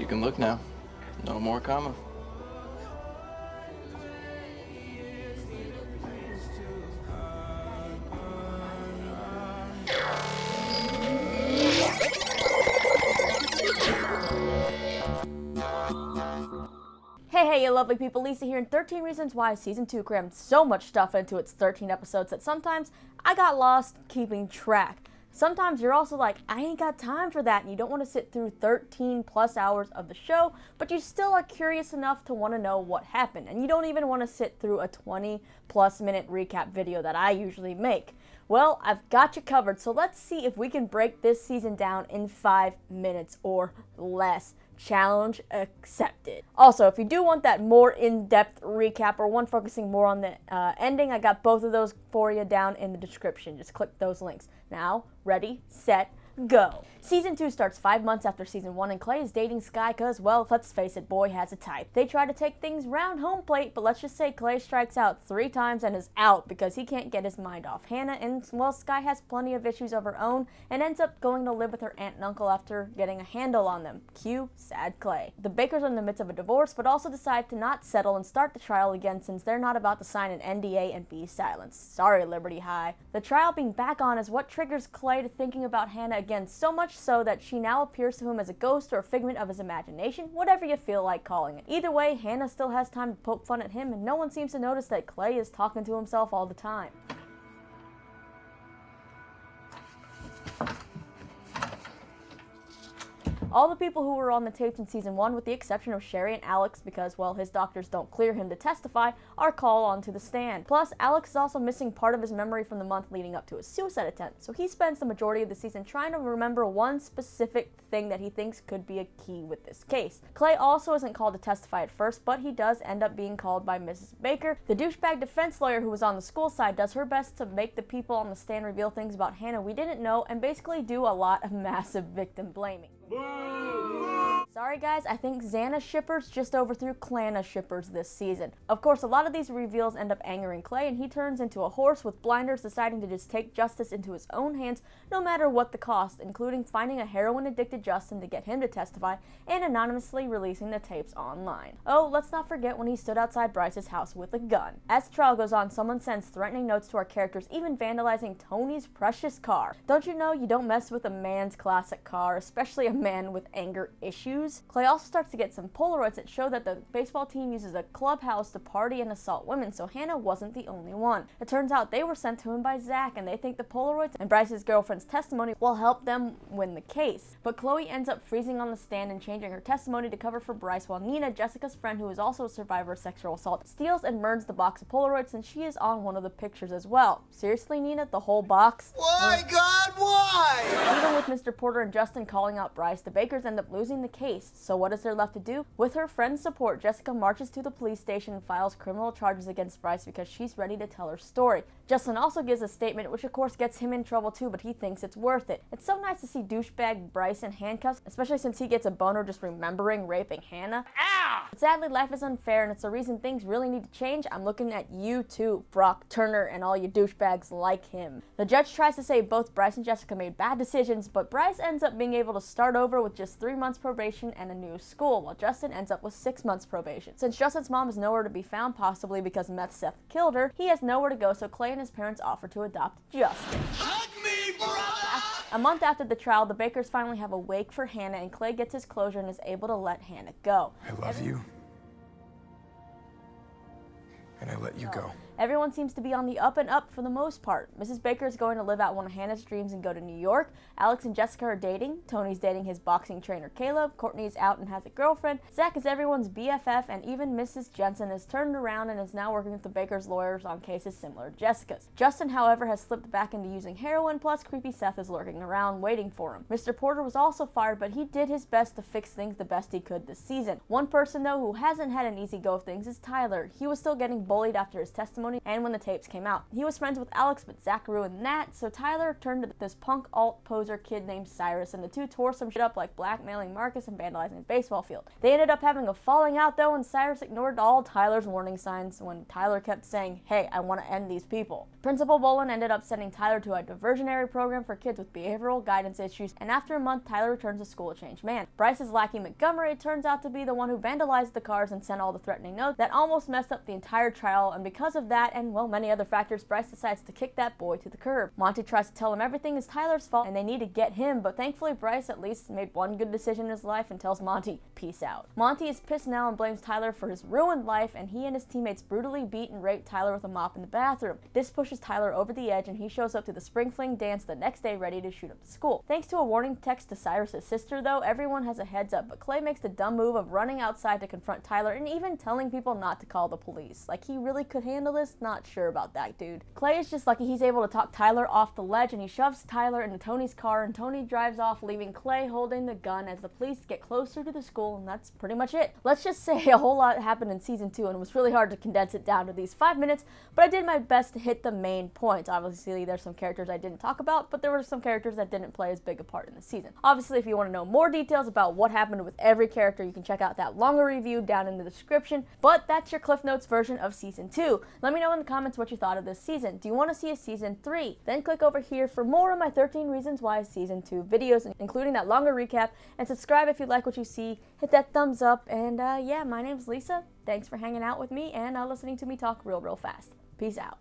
You can look now. No more comma. Hey, you lovely people, Lisa here, and 13 Reasons Why Season 2 crammed so much stuff into its 13 episodes that sometimes I got lost keeping track. Sometimes you're also like, I ain't got time for that, and you don't want to sit through 13 plus hours of the show, but you still are curious enough to want to know what happened, and you don't even want to sit through a 20 plus minute recap video that I usually make. Well, I've got you covered, so let's see if we can break this season down in 5 minutes or less. Challenge accepted. Also, if you do want that more in-depth recap or one focusing more on the ending, I got both of those for you down in the description. Just click those links. Now, ready, set, go. Season 2 starts 5 months after Season 1, and Clay is dating Sky because, well, let's face it, boy has a type. They try to take things round home plate, but let's just say Clay strikes out 3 times and is out because he can't get his mind off Hannah, and, well, Sky has plenty of issues of her own and ends up going to live with her aunt and uncle after getting a handle on them. Cue sad Clay. The Bakers are in the midst of a divorce, but also decide to not settle and start the trial again since they're not about to sign an NDA and be silenced. Sorry, Liberty High. The trial being back on is what triggers Clay to thinking about Hannah again, so much so that she now appears to him as a ghost or a figment of his imagination, whatever you feel like calling it. Either way, Hannah still has time to poke fun at him, and no one seems to notice that Clay is talking to himself all the time. All the people who were on the tapes in Season 1, with the exception of Sherry and Alex, because, well, his doctors don't clear him to testify, are called onto the stand. Plus, Alex is also missing part of his memory from the month leading up to his suicide attempt, so he spends the majority of the season trying to remember one specific thing that he thinks could be a key with this case. Clay also isn't called to testify at first, but he does end up being called by Mrs. Baker. The douchebag defense lawyer who was on the school side does her best to make the people on the stand reveal things about Hannah we didn't know and basically do a lot of massive victim blaming. Sorry guys, I think Xana shippers just overthrew Clana shippers this season. Of course, a lot of these reveals end up angering Clay, and he turns into a horse with blinders, deciding to just take justice into his own hands no matter what the cost, including finding a heroin-addicted Justin to get him to testify and anonymously releasing the tapes online. Oh, let's not forget when he stood outside Bryce's house with a gun. As the trial goes on, someone sends threatening notes to our characters, even vandalizing Tony's precious car. Don't you know you don't mess with a man's classic car, especially a man with anger issues? Clay also starts to get some Polaroids that show that the baseball team uses a clubhouse to party and assault women, so Hannah wasn't the only one. It turns out they were sent to him by Zach, and they think the Polaroids and Bryce's girlfriend's testimony will help them win the case. But Chloe ends up freezing on the stand and changing her testimony to cover for Bryce, while Nina, Jessica's friend who is also a survivor of sexual assault, steals and burns the box of Polaroids since she is on one of the pictures as well. Seriously, Nina? The whole box? Why, God, why? Even with Mr. Porter and Justin calling out Bryce, the Bakers end up losing the case. So what is there left to do? With her friend's support, Jessica marches to the police station and files criminal charges against Bryce because she's ready to tell her story. Justin also gives a statement, which of course gets him in trouble too, but he thinks it's worth it. It's so nice to see douchebag Bryce in handcuffs, especially since he gets a boner just remembering raping Hannah. Ow! But sadly, life is unfair, and it's the reason things really need to change. I'm looking at you too, Brock Turner, and all you douchebags like him. The judge tries to say both Bryce and Jessica made bad decisions, but Bryce ends up being able to start over with just 3 months probation and a new school, while Justin ends up with 6 months probation. Since Justin's mom is nowhere to be found, possibly because meth Seth killed her, he has nowhere to go, so Clay and his parents offer to adopt Justin. Hug me, brother! A month after the trial, the Bakers finally have a wake for Hannah, and Clay gets his closure and is able to let Hannah go. I love you. And I let you go. Everyone seems to be on the up and up for the most part. Mrs. Baker is going to live out one of Hannah's dreams and go to New York. Alex and Jessica are dating. Tony's dating his boxing trainer Caleb. Courtney's out and has a girlfriend. Zach is everyone's BFF, and even Mrs. Jensen has turned around and is now working with the Baker's lawyers on cases similar to Jessica's. Justin, however, has slipped back into using heroin, plus creepy Seth is lurking around waiting for him. Mr. Porter was also fired, but he did his best to fix things the best he could this season. One person, though, who hasn't had an easy go of things is Tyler. He was still getting bullied after his testimony testimony and when the tapes came out. He was friends with Alex, but Zach ruined that, so Tyler turned to this punk alt poser kid named Cyrus, and the two tore some shit up like blackmailing Marcus and vandalizing a baseball field. They ended up having a falling out though, and Cyrus ignored all Tyler's warning signs when Tyler kept saying, "Hey, I want to end these people." Principal Bolin ended up sending Tyler to a diversionary program for kids with behavioral guidance issues, and after a month, Tyler returns to school a changed man. Bryce's lackey Montgomery turns out to be the one who vandalized the cars and sent all the threatening notes that almost messed up the entire trial, and because of that and, well, many other factors, Bryce decides to kick that boy to the curb. Monty tries to tell him everything is Tyler's fault and they need to get him, but thankfully Bryce at least made one good decision in his life and tells Monty, "Peace out." Monty is pissed now and blames Tyler for his ruined life, and he and his teammates brutally beat and rape Tyler with a mop in the bathroom. This pushes Tyler over the edge, and he shows up to the spring fling dance the next day ready to shoot up the school. Thanks to a warning text to Cyrus's sister though, everyone has a heads up, but Clay makes the dumb move of running outside to confront Tyler and even telling people not to call the police. Like, he really could handle this? Not sure about that, dude. Clay is just lucky he's able to talk Tyler off the ledge, and he shoves Tyler into Tony's car, and Tony drives off, leaving Clay holding the gun as the police get closer to the school, and that's pretty much it. Let's just say a whole lot happened in season 2, and it was really hard to condense it down to these 5 minutes, but I did my best to hit the main points. Obviously, there's some characters I didn't talk about, but there were some characters that didn't play as big a part in the season. Obviously, if you want to know more details about what happened with every character, you can check out that longer review down in the description, but that's your Cliff Notes version of season 2. Let me know in the comments what you thought of this season. Do you want to see a season 3? Then click over here for more of my 13 Reasons Why season 2 videos, including that longer recap, and subscribe if you like what you see. Hit that thumbs up, and yeah, my name's Lisa. Thanks for hanging out with me and listening to me talk real fast. Peace out.